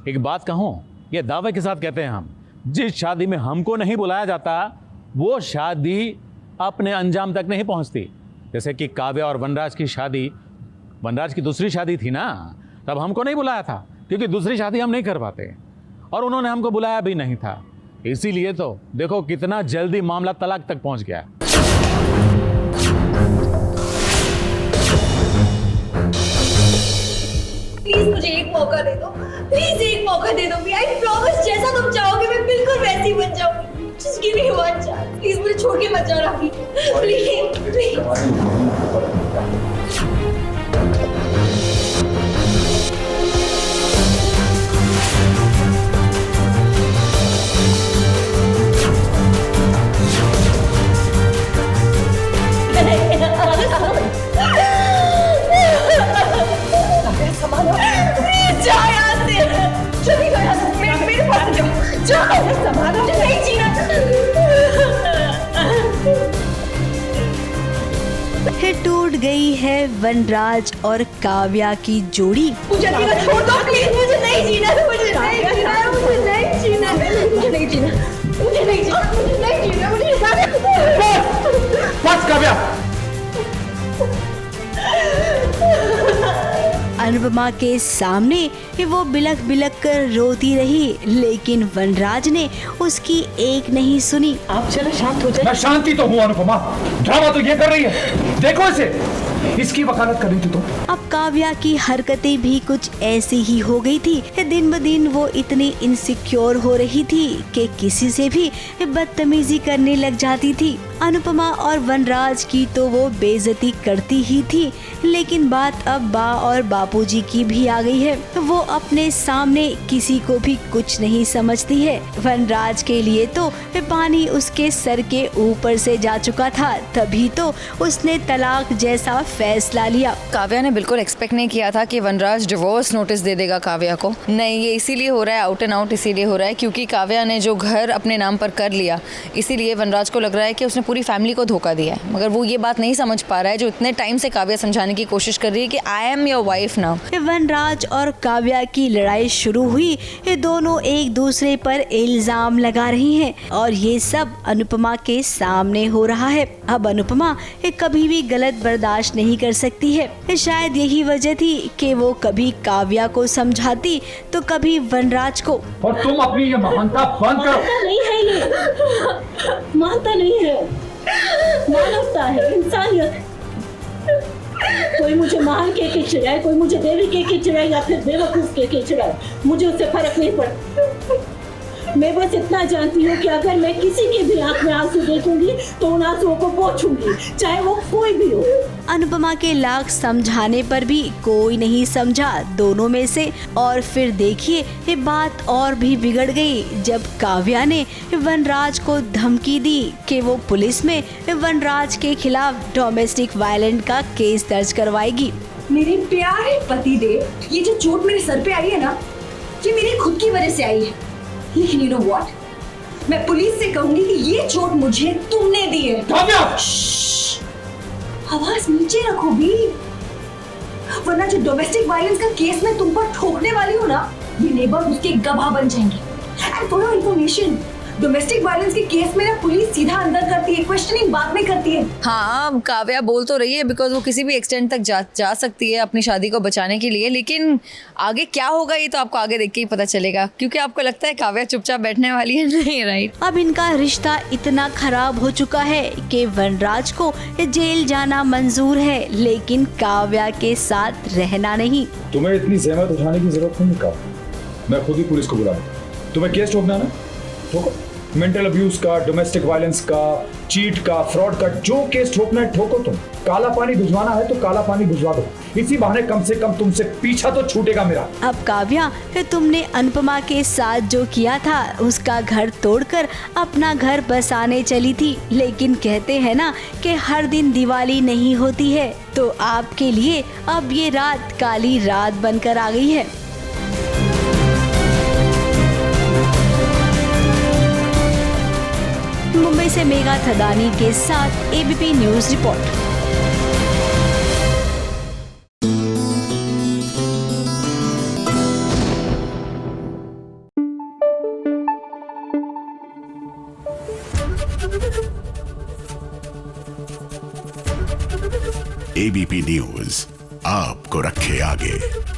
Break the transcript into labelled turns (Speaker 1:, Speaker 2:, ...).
Speaker 1: एक बात कहूं, ये दावे के साथ कहते हैं हम, जिस शादी में हमको नहीं बुलाया जाता वो शादी अपने अंजाम तक नहीं पहुंचती। जैसे कि काव्या और वनराज की शादी, वनराज की दूसरी शादी थी ना, तब हमको नहीं बुलाया था क्योंकि दूसरी शादी हम नहीं कर पाते और उन्होंने हमको बुलाया भी नहीं था। इसीलिए तो देखो कितना जल्दी मामला तलाक तक पहुंच गया।
Speaker 2: प्लीज मुझे एक मौका दे दो, प्लीज एक मौका दे दो। आई प्रॉमिस, जैसा तुम चाहोगे मैं बिल्कुल वैसी बन जाऊंगी। Just give me one chance, please मुझे छोड़ के मत जाओ राफी, प्लीज प्लीज।
Speaker 3: टूट गई है वनराज और काव्या की जोड़ी।
Speaker 2: मुझे छोड़ दो प्लीज, मुझे नहीं जीना, मुझे नहीं जीना, मुझे नहीं जीना, मुझे नहीं जीना, मुझे नहीं जीना, मुझे नहीं जीना, मुझे
Speaker 4: बस काव्या।
Speaker 3: अनुपमा के सामने वो बिलख बिलख कर रोती रही, लेकिन वनराज ने उसकी एक नहीं सुनी।
Speaker 2: आप चलो शांत हो जाए।
Speaker 4: मैं शांति तो हूँ अनुपमा, ड्रामा तो ये कर रही है, देखो इसे, इसकी वकालत कर रही थी तुम।
Speaker 3: अब काव्या की हरकतें भी कुछ ऐसी ही हो गई थी। दिन ब दिन वो इतनी इनसिक्योर हो रही थी कि किसी से भी बदतमीजी करने लग जाती थी। अनुपमा और वनराज की तो वो बेइज्जती करती ही थी, लेकिन बात अब बा और बापूजी की भी आ गई है। वो अपने सामने किसी को भी कुछ नहीं समझती है। वनराज के लिए तो पानी उसके सर के ऊपर से जा चुका था, तभी तो उसने तलाक जैसा फैसला लिया।
Speaker 5: काव्या ने बिल्कुल एक्सपेक्ट नहीं किया था कि वनराज डिवोर्स नोटिस दे देगा काव्या को। नहीं, ये इसीलिए हो रहा है, आउट एंड आउट इसीलिए हो रहा है क्योंकि काव्या ने जो घर अपने नाम पर कर लिया, इसीलिए वनराज को लग रहा है कि उसने पूरी फैमिली को धोखा दिया है। मगर वो ये बात नहीं समझ पा रहा है जो इतने टाइम से काव्या समझाने की कोशिश कर रही है कि I am your wife now.
Speaker 3: Vanraj और काव्या की लड़ाई शुरू हुई। ये दोनों एक दूसरे पर इल्जाम लगा रही हैं और ये सब अनुपमा के सामने हो रहा है। अब अनुपमा कभी भी गलत बर्दाश्त नहीं कर सकती है। शायद यही वजह थी कि वो कभी काव्या को समझाती तो कभी वनराज को।
Speaker 4: और तुम अपनी ये महानता बंद करो।
Speaker 2: मानता नहीं है ये, मानता नहीं है, मानवता है, इंसानियत। कोई मुझे महान के चिढ़ाए, कोई मुझे देवी के चिढ़ाए या फिर बेवकूफ के चिढ़ाए, मुझे उससे फर्क नहीं पड़ता। मैं बस इतना जानती हूँ कि अगर मैं किसी की भी आंख में आंसू देखूंगी तो उन आंसुओं को पोंछूंगी, चाहे वो कोई भी हो।
Speaker 3: अनुपमा के लाख समझाने पर भी कोई नहीं समझा दोनों में से। और फिर देखिए ये बात और भी बिगड़ गई जब काव्या ने वनराज को धमकी दी कि वो पुलिस में वनराज के खिलाफ डोमेस्टिक वायलेंस का केस दर्ज करवाएगी।
Speaker 2: मेरे प्यारे पतिदेव, ये जो चोट मेरे सर पे आई है ना, ये मेरी खुद की वजह से आई है। लेकिन यू नो व्हाट, मैं पुलिस से कहूंगी कि ये चोट मुझे तुमने दी है। आवाज नीचे रखो भी, वरना जो डोमेस्टिक वायलेंस का केस मैं तुम पर ठोकने वाली हूँ ना, ये नेबर उसके गवाह बन जाएंगे। And for your information, domestic violence के केस में ना पुलिस सीधा अंदर करती है, क्वेश्चनिंग बाद में करती है।
Speaker 5: हाँ, काव्या बोल तो रही है बिकॉज वो किसी भी एक्सटेंट तक जा सकती है अपनी शादी को बचाने के लिए, लेकिन आगे क्या होगा ये तो आपको आगे देख के ही पता चलेगा। क्योंकि आपको लगता है काव्या चुपचाप बैठने वाली है, नहीं राइट।
Speaker 3: अब इनका रिश्ता इतना खराब हो चुका है कि वनराज को जेल जाना मंजूर है, लेकिन काव्या के साथ रहना नहीं।
Speaker 6: तुम्हें इतनी जहमत उठाने की जरूरत नहीं काव्या, मैं खुद ही पुलिस को बुलाऊंगा। तुम्हें केस ठोकना है ना, ठोको। मेंटल अब्यूज का, डोमेस्टिक वायलेंस का, चीट का, फ्रॉड का, जो केस ठोकना है ठोको। तुम काला पानी भिजवाना है तो काला पानी भिजवा दो, इसी बहाने कम से कम तुमसे पीछा तो छूटेगा मेरा।
Speaker 3: अब काव्या, तुमने अनुपमा के साथ जो किया था उसका घर तोड़कर अपना घर बसाने चली थी, लेकिन कहते हैं ना कि हर दिन दिवाली नहीं होती है, तो आपके लिए अब ये रात काली रात बनकर आ गई है। मुंबई से मेघा थदानी के साथ ABP news report.
Speaker 7: ABP news आपको रखे आगे।